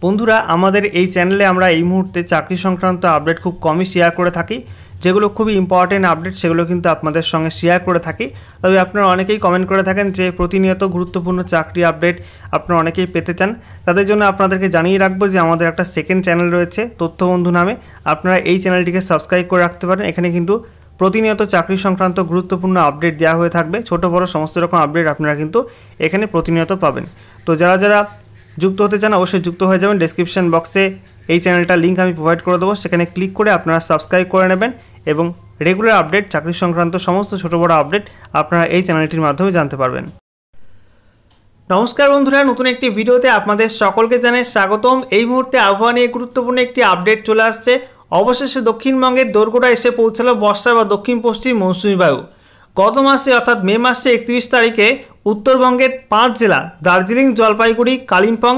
বন্ধুরা আমাদের এই চ্যানেলে আমরা এই মুহূর্তে চাকরি সংক্রান্ত আপডেট খুব কমই শেয়ার করে থাকি। যেগুলো খুবই ইম্পর্টেন্ট আপডেট সেগুলো কিন্তু আপনাদের সঙ্গে শেয়ার করে থাকি। তবে আপনারা অনেকেই কমেন্ট করে থাকেন যে প্রতিনিয়ত গুরুত্বপূর্ণ চাকরি আপডেট আপনারা অনেকেই পেতে চান। তাদের জন্য আপনাদেরকে জানিয়ে রাখবো যে আমাদের একটা সেকেন্ড চ্যানেল রয়েছে তথ্যবন্ধু নামে। আপনারা এই চ্যানেলটিকে সাবস্ক্রাইব করে রাখতে পারেন। এখানে কিন্তু প্রতিনিয়ত চাকরি সংক্রান্ত গুরুত্বপূর্ণ আপডেট দেওয়া হয়ে থাকবে। ছোট বড় সমস্ত রকম আপডেট আপনারা কিন্তু এখানে প্রতিনিয়ত পাবেন। তো যারা যুক্ত হতে চান অবশ্যই যুক্ত হয়ে যাবেন। ডেসক্রিপশন বক্সে এই চ্যানেলটার লিঙ্ক আমি প্রোভাইড করে দেবো, সেখানে ক্লিক করে আপনারা সাবস্ক্রাইব করে নেবেন এবং রেগুলার আপডেট চাকরি সংক্রান্ত সমস্ত ছোট বড় আপডেট আপনারা এই চ্যানেলটির মাধ্যমে জানতে পারবেন। নমস্কার বন্ধুরা, নতুন একটি ভিডিওতে আপনাদের সকলকে জানাই স্বাগতম। এই মুহূর্তে আবহাওয়া নিয়ে গুরুত্বপূর্ণ একটি আপডেট চলে আসছে। অবশেষে দক্ষিণবঙ্গের দোরগোড়ায় এসে পৌঁছালো বর্ষা বা দক্ষিণ পশ্চিম মৌসুমী বায়ু। গত মাসে অর্থাৎ মে মাসে 31 তারিখে উত্তরবঙ্গের 5 জেলা দার্জিলিং, জলপাইগুড়ি, কালিম্পং,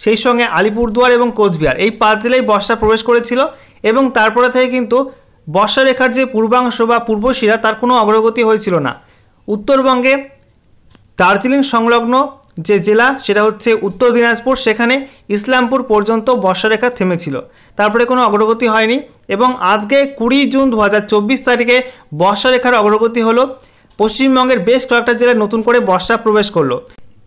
সেই সঙ্গে আলিপুরদুয়ার এবং কোচবিহার, এই 5 জেলায় বর্ষা প্রবেশ করেছিল এবং তারপরে থেকে কিন্তু বর্ষারেখার যে পূর্বাংশ বা পূর্বশিরা তার কোনো অগ্রগতি হয়েছিল না। উত্তরবঙ্গে দার্জিলিং সংলগ্ন যে জেলা সেটা হচ্ছে উত্তর দিনাজপুর, সেখানে ইসলামপুর পর্যন্ত বর্ষারেখা থেমেছিল, তারপরে কোনো অগ্রগতি হয়নি এবং আজকে 20 জুন 2024 তারিখে বর্ষারেখার অগ্রগতি হলো। পশ্চিমবঙ্গের বেশ কয়েকটা জেলায় নতুন করে বর্ষা প্রবেশ করলো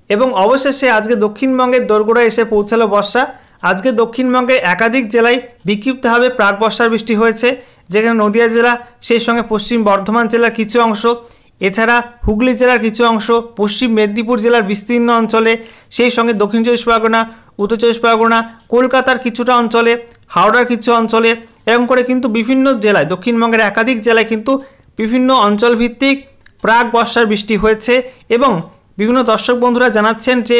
এবং অবশেষে আজকে দক্ষিণবঙ্গের দোরগোড়ায় এসে পৌঁছালো বর্ষা। আজকে দক্ষিণবঙ্গের একাধিক জেলায় বিক্ষিপ্তভাবে প্রাক বর্ষার বৃষ্টি হয়েছে, যেখানে নদিয়া জেলা, সেই সঙ্গে পশ্চিম বর্ধমান জেলার কিছু অংশ, এছাড়া হুগলি জেলার কিছু অংশ, পশ্চিম মেদিনীপুর জেলার বিস্তীর্ণ অঞ্চলে, সেই সঙ্গে দক্ষিণ চব্বিশ পরগনা, উত্তর চব্বিশ পরগনা, কলকাতার কিছুটা অঞ্চলে, হাওড়ার কিছু অঞ্চলে, এরকম করে কিন্তু বিভিন্ন জেলায়, দক্ষিণবঙ্গের একাধিক জেলায় কিন্তু বিভিন্ন অঞ্চল ভিত্তিক প্রাক বর্ষার বৃষ্টি হয়েছে এবং বিভিন্ন দর্শক বন্ধুরা জানাচ্ছেন যে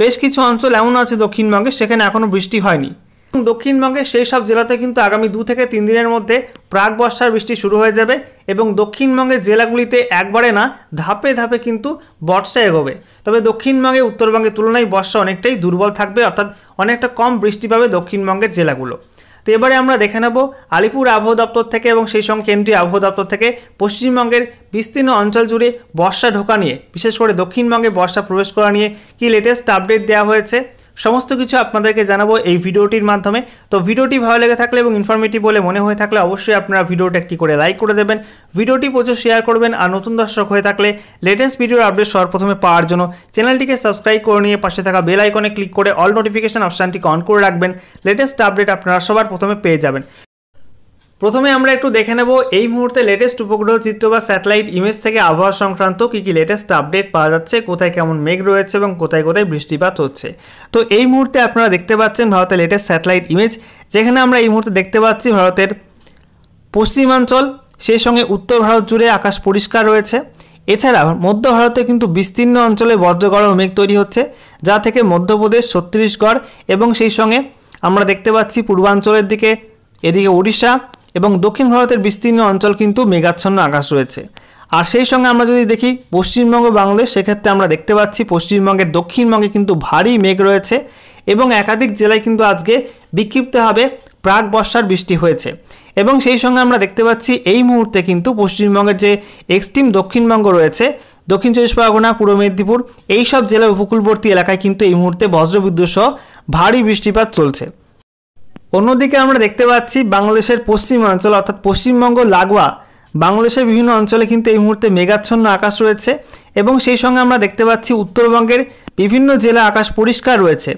বেশ কিছু অঞ্চল এমন আছে দক্ষিণবঙ্গে সেখানে এখনও বৃষ্টি হয়নি। দক্ষিণবঙ্গের সেই সব জেলাতে কিন্তু আগামী 2 থেকে 3 দিনের মধ্যে প্রাক বর্ষার বৃষ্টি শুরু হয়ে যাবে এবং দক্ষিণবঙ্গের জেলাগুলিতে একবারে না ধাপে ধাপে কিন্তু বর্ষা এগোবে। তবে দক্ষিণবঙ্গে উত্তরবঙ্গের তুলনায় বর্ষা অনেকটাই দুর্বল থাকবে, অর্থাৎ অনেকটা কম বৃষ্টি পাবে দক্ষিণবঙ্গের জেলাগুলো। তো এবারে আমরা দেখে নেব আলিপুর আবহাওয়া দপ্তর থেকে এবং সেই সঙ্গে কেন্দ্রীয় আবহাওয়া দপ্তর থেকে পশ্চিমবঙ্গের বিস্তীর্ণ অঞ্চল জুড়ে বর্ষা ঢোকা নিয়ে, বিশেষ করে দক্ষিণবঙ্গে বর্ষা প্রবেশ করা নিয়ে কি লেটেস্ট আপডেট দেওয়া হয়েছে সমস্ত কিছু আপনাদেরকে জানাবো এই ভিডিওটির মাধ্যমে। তো ভিডিওটি ভালো লেগে থাকলে এবং ইনফরমেটিভ বলে মনে হয়ে থাকলে অবশ্যই আপনারা ভিডিওটা একটি করে লাইক করে দেবেন, ভিডিওটি প্রচুর শেয়ার করবেন আর নতুন দর্শক হয়ে থাকলে লেটেস্ট ভিডিওর আপডেট সর্বপ্রথমে পাওয়ার জন্য চ্যানেলটিকে সাবস্ক্রাইব করে নিয়ে পাশে থাকা বেল আইকনে ক্লিক করে অল নোটিফিকেশন অপশানটিকে অন করে রাখবেন। লেটেস্ট আপডেট আপনারা সবার প্রথমে পেয়ে যাবেন। প্রথমে আমরা একটু দেখে নেব এই মুহূর্তে লেটেস্ট উপগ্রহ চিত্র বা স্যাটেলাইট ইমেজ থেকে আবহাওয়া সংক্রান্ত কী লেটেস্ট আপডেট পাওয়া যাচ্ছে, কোথায় কেমন মেঘ রয়েছে এবং কোথায় কোথায় বৃষ্টিপাত হচ্ছে। তো এই মুহূর্তে আপনারা দেখতে পাচ্ছেন ভারতের লেটেস্ট স্যাটেলাইট ইমেজ, যেখানে আমরা এই মুহূর্তে দেখতে পাচ্ছি ভারতের পশ্চিমাঞ্চল, সেই সঙ্গে উত্তর ভারত জুড়ে আকাশ পরিষ্কার রয়েছে। এছাড়া মধ্য ভারতে কিন্তু বিস্তীর্ণ অঞ্চলে বজ্রগড় ও মেঘ তৈরি হচ্ছে, যা থেকে মধ্যপ্রদেশ, ছত্তিশগড় এবং সেই সঙ্গে আমরা দেখতে পাচ্ছি পূর্বাঞ্চলের দিকে এদিকে উড়িষ্যা এবং দক্ষিণ ভারতের বিস্তীর্ণ অঞ্চল কিন্তু মেঘাচ্ছন্ন আকাশ রয়েছে। আর সেই সঙ্গে আমরা যদি দেখি পশ্চিমবঙ্গ, বাংলাদেশ, সেক্ষেত্রে আমরা দেখতে পাচ্ছি পশ্চিমবঙ্গের দক্ষিণবঙ্গে কিন্তু ভারী মেঘ রয়েছে এবং একাধিক জেলায় কিন্তু আজকে বিক্ষিপ্তভাবে প্রাক বর্ষার বৃষ্টি হয়েছে এবং সেই সঙ্গে আমরা দেখতে পাচ্ছি এই মুহূর্তে কিন্তু পশ্চিমবঙ্গের যে এক্সট্রিম দক্ষিণবঙ্গ রয়েছে, দক্ষিণ চব্বিশ পরগনা, পূর্ব মেদিনীপুর, এই সব জেলার উপকূলবর্তী এলাকায় কিন্তু এই মুহূর্তে বজ্রবিদ্যুৎ সহ ভারী বৃষ্টিপাত চলছে। অন্যদিকে আমরা দেখতে পাচ্ছি বাংলাদেশের পশ্চিমাঞ্চল অর্থাৎ পশ্চিমবঙ্গ লাগোয়া বাংলাদেশের বিভিন্ন অঞ্চলে কিন্তু এই মুহূর্তে মেঘাচ্ছন্ন আকাশ রয়েছে এবং সেই সঙ্গে আমরা দেখতে পাচ্ছি উত্তরবঙ্গের বিভিন্ন জেলা আকাশ পরিষ্কার রয়েছে,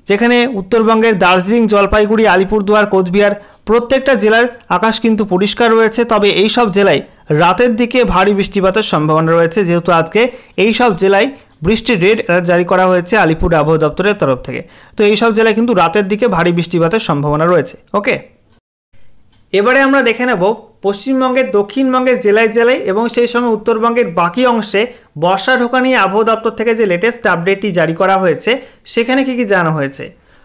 যেখানে উত্তরবঙ্গের দার্জিলিং, জলপাইগুড়ি, আলিপুরদুয়ার, কোচবিহার প্রত্যেকটা জেলার আকাশ কিন্তু পরিষ্কার রয়েছে। তবে এই সব জেলায় রাতের দিকে ভারী বৃষ্টিপাতের সম্ভাবনা রয়েছে, যেহেতু আজকে এই সব জেলায় বৃষ্টির রেড অ্যালার্ট জারি করা হয়েছে আলিপুর আবহাওয়া দপ্তরের তরফ থেকে। তো এই সব জেলায় কিন্তু রাতের দিকে ভারী বৃষ্টিপাতের সম্ভাবনা রয়েছে। ওকে, এবারে আমরা দেখে নেব পশ্চিমবঙ্গের দক্ষিণবঙ্গের জেলায় জেলায় এবং সেই সঙ্গে উত্তরবঙ্গের বাকি অংশে বর্ষা ঢোকা নিয়ে আবহাওয়া দপ্তর থেকে যে লেটেস্ট আপডেটটি জারি করা হয়েছে সেখানে কী জানানো হয়েছে।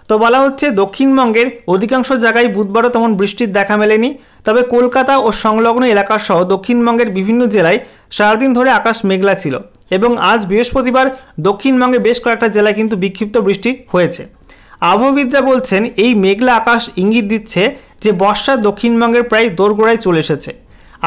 তো বলা হচ্ছে দক্ষিণবঙ্গের অধিকাংশ জায়গায় বুধবারও তেমন বৃষ্টির দেখা মেলেনি, তবে কলকাতা ও সংলগ্ন এলাকা সহ দক্ষিণবঙ্গের বিভিন্ন জেলায় সারাদিন ধরে আকাশ মেঘলা ছিল এবং আজ বৃহস্পতিবার দক্ষিণবঙ্গে বেশ কয়েকটা জেলায় কিন্তু বিক্ষিপ্ত বৃষ্টি হয়েছে। আবহাওয়াবিদরা বলছেন এই মেঘলা আকাশ ইঙ্গিত দিচ্ছে যে বর্ষা দক্ষিণবঙ্গের প্রায় দোরগোড়ায় চলে এসেছে।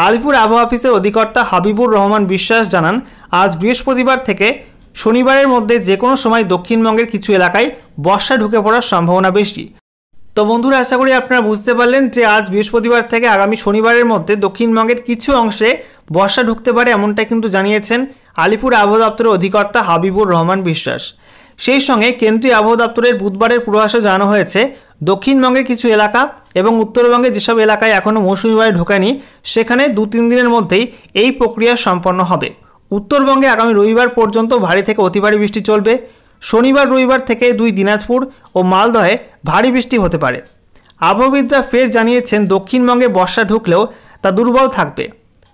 আলিপুর আবহাওয়া অফিসের অধিকর্তা হাবিবুর রহমান বিশ্বাস জানান, আজ বৃহস্পতিবার থেকে শনিবারের মধ্যে যে কোনো সময় দক্ষিণবঙ্গের কিছু এলাকায় বর্ষা ঢুকে পড়ার সম্ভাবনা বেশি। তো বন্ধুরা, আশা করি আপনারা বুঝতে পারলেন যে আজ বৃহস্পতিবার থেকে আগামী শনিবারের মধ্যে দক্ষিণবঙ্গের কিছু অংশে বর্ষা ঢুকতে পারে, এমনটাই কিন্তু জানিয়েছেন আলিপুর আবহাওয়া দপ্তরের অধিকর্তা হাবিবুর রহমান বিশ্বাস। সেই সঙ্গে কেন্দ্রীয় আবহাওয়া দপ্তরের বুধবারের পূর্বাভাসে জানানো হয়েছে দক্ষিণবঙ্গের কিছু এলাকা এবং উত্তরবঙ্গের যেসব এলাকায় এখনও মৌসুমি বায়ু ঢোকেনি সেখানে 2-3 দিনের মধ্যেই এই প্রক্রিয়া সম্পন্ন হবে। উত্তরবঙ্গে আগামী রবিবার পর্যন্ত ভারী থেকে অতি ভারী বৃষ্টি চলবে। শনিবার রবিবার থেকে 2 দিনাজপুর ও মালদহে ভারী বৃষ্টি হতে পারে। আবহাওয়াবিদরা ফের জানিয়েছেন দক্ষিণবঙ্গে বর্ষা ঢুকলেও তা দুর্বল থাকবে,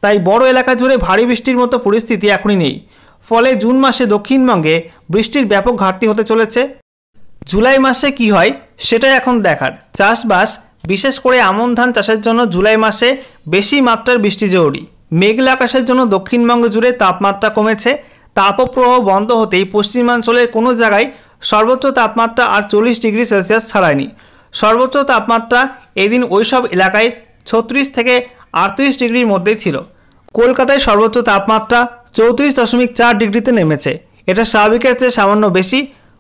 তাই বড় এলাকা জুড়ে ভারী বৃষ্টির মতো পরিস্থিতি এখনই নেই। ফলে জুন মাসে দক্ষিণবঙ্গে বৃষ্টির ব্যাপক ঘাটতি হতে চলেছে। জুলাই মাসে কি হয় সেটাই এখন দেখার। চাষবাস, বিশেষ করে আমন ধান চাষের জন্য জুলাই মাসে বেশি মাত্রার বৃষ্টি জরুরি। মেঘলা আকাশের জন্য দক্ষিণবঙ্গ জুড়ে তাপমাত্রা কমেছে। তাপপ্রবাহ বন্ধ হতেই পশ্চিমাঞ্চলের কোনো জায়গায় সর্বোচ্চ তাপমাত্রা আর 40 ডিগ্রি সেলসিয়াস ছাড়ায়নি। সর্বোচ্চ তাপমাত্রা এদিন ওইসব এলাকায় 36 থেকে 38 ডিগ্রির মধ্যেই ছিল। কলকাতায় সর্বোচ্চ তাপমাত্রা 34.4 ডিগ্রিতে নেমেছে। এটা স্বাভাবিকের চেয়ে সামান্য বেশি।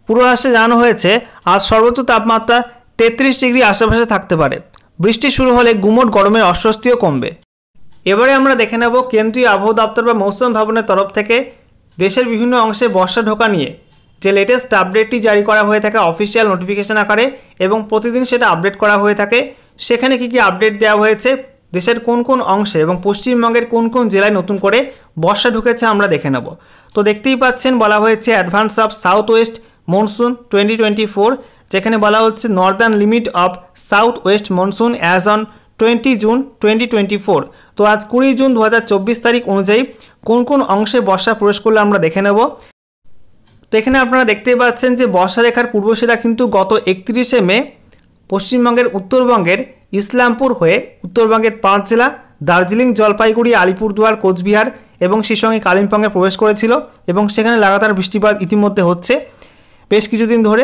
পূর্বাভাসে জানানো হয়েছে আজ সর্বোচ্চ তাপমাত্রা 33 ডিগ্রি আশেপাশে থাকতে পারে। বৃষ্টি শুরু হলে গুমোট গরমের অস্বস্তিও কমবে। এবারে আমরা দেখে নেব কেন্দ্রীয় আবহাওয়া দপ্তর বা মৌসুম ভবনের তরফ থেকে দেশের বিভিন্ন অংশে বর্ষা ঢোকা নিয়ে যে লেটেস্ট আপডেটটি জারি করা হয়ে থাকে অফিসিয়াল নোটিফিকেশন আকারে এবং প্রতিদিন সেটা আপডেট করা হয়ে থাকে। সেখানে কি কি আপডেট দেওয়া হয়েছে, দেশের কোন কোন অংশে এবং পশ্চিমবঙ্গের কোন কোন জেলায় নতুন করে বর্ষা ঢুকেছে আমরা দেখে নেব। তো দেখতেই পাচ্ছেন বলা হয়েছে advance of south West monsoon 2024, যেখানে বলা হচ্ছে Northern limit of south West monsoon as on 20 June 2024। তো আজ 20 জুন 2024 তারিখ অনুযায়ী কোন কোন অংশে বর্ষা প্রবেশ করলে আমরা দেখে নেব। তো এখানে আপনারা দেখতেই পাচ্ছেন যে বর্ষা রেখার পূর্বশিরা কিন্তু গত 31শে মে পশ্চিমবঙ্গের উত্তরবঙ্গের ইসলামপুর হয়ে উত্তরবঙ্গের 5 জেলা দার্জিলিং, জলপাইগুড়ি, আলিপুরদুয়ার, কোচবিহার এবং সেই সঙ্গে কালিম্পংয়ে প্রবেশ করেছিল এবং সেখানে লাগাতার বৃষ্টিপাত ইতিমধ্যে হচ্ছে বেশ কিছুদিন ধরে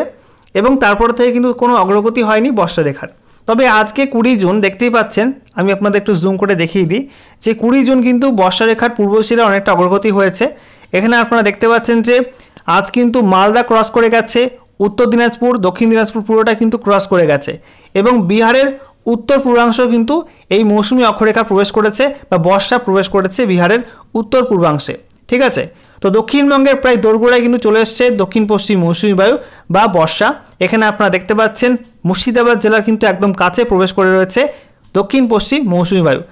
এবং তারপর থেকে কিন্তু কোনো অগ্রগতি হয়নি বর্ষা রেখার। তবে আজকে 20 জুন দেখতেই পাচ্ছেন, আমি আপনাদের একটু জুম করে দেখিয়ে দিই যে 20 জুন কিন্তু বর্ষা রেখার পূর্বশিরা অনেকটা অগ্রগতি হয়েছে। এখানে আপনারা দেখতে পাচ্ছেন যে আজ কিন্তু মালদা ক্রস করে গেছে, উত্তর দিনাজপুর, দক্ষিণ দিনাজপুর পুরোটা কিন্তু ক্রস করে গেছে এবং বিহারের উত্তর পূর্বাংশ কিন্তু এই মৌসুমি অক্ষরেখা প্রবেশ করেছে বা বর্ষা প্রবেশ করেছে বিহারের উত্তর পূর্বাংশে। ঠিক আছে, তো দক্ষিণবঙ্গের প্রায় দোরগোড়ায় কিন্তু চলে এসছে দক্ষিণ পশ্চিম মৌসুমি বায়ু বা বর্ষা। এখানে আপনারা দেখতে পাচ্ছেন মুর্শিদাবাদ জেলার কিন্তু একদম কাছে প্রবেশ করে রয়েছে দক্ষিণ পশ্চিম মৌসুমি বায়ু।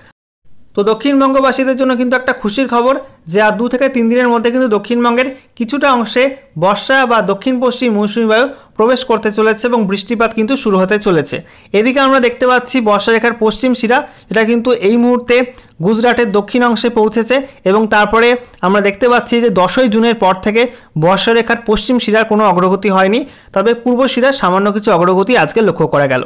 তো দক্ষিণবঙ্গবাসীদের জন্য কিন্তু একটা খুশির খবর যে আর 2 থেকে 3 দিনের মধ্যে কিন্তু দক্ষিণবঙ্গের কিছুটা অংশে বর্ষা বা দক্ষিণ পশ্চিম মৌসুমি বায়ু প্রবেশ করতে চলেছে এবং বৃষ্টিপাত কিন্তু শুরু হতে চলেছে। এদিকে আমরা দেখতে পাচ্ছি বর্ষা রেখার পশ্চিম শিরা, এটা কিন্তু এই মুহূর্তে গুজরাটের দক্ষিণ অংশে পৌঁছেছে এবং তারপরে আমরা দেখতে পাচ্ছি যে 10ই জুনের পর থেকে বর্ষা রেখার পশ্চিম শিরার কোনো অগ্রগতি হয়নি, তবে পূর্ব শিরার সামান্য কিছু অগ্রগতি আজকে লক্ষ্য করা গেল।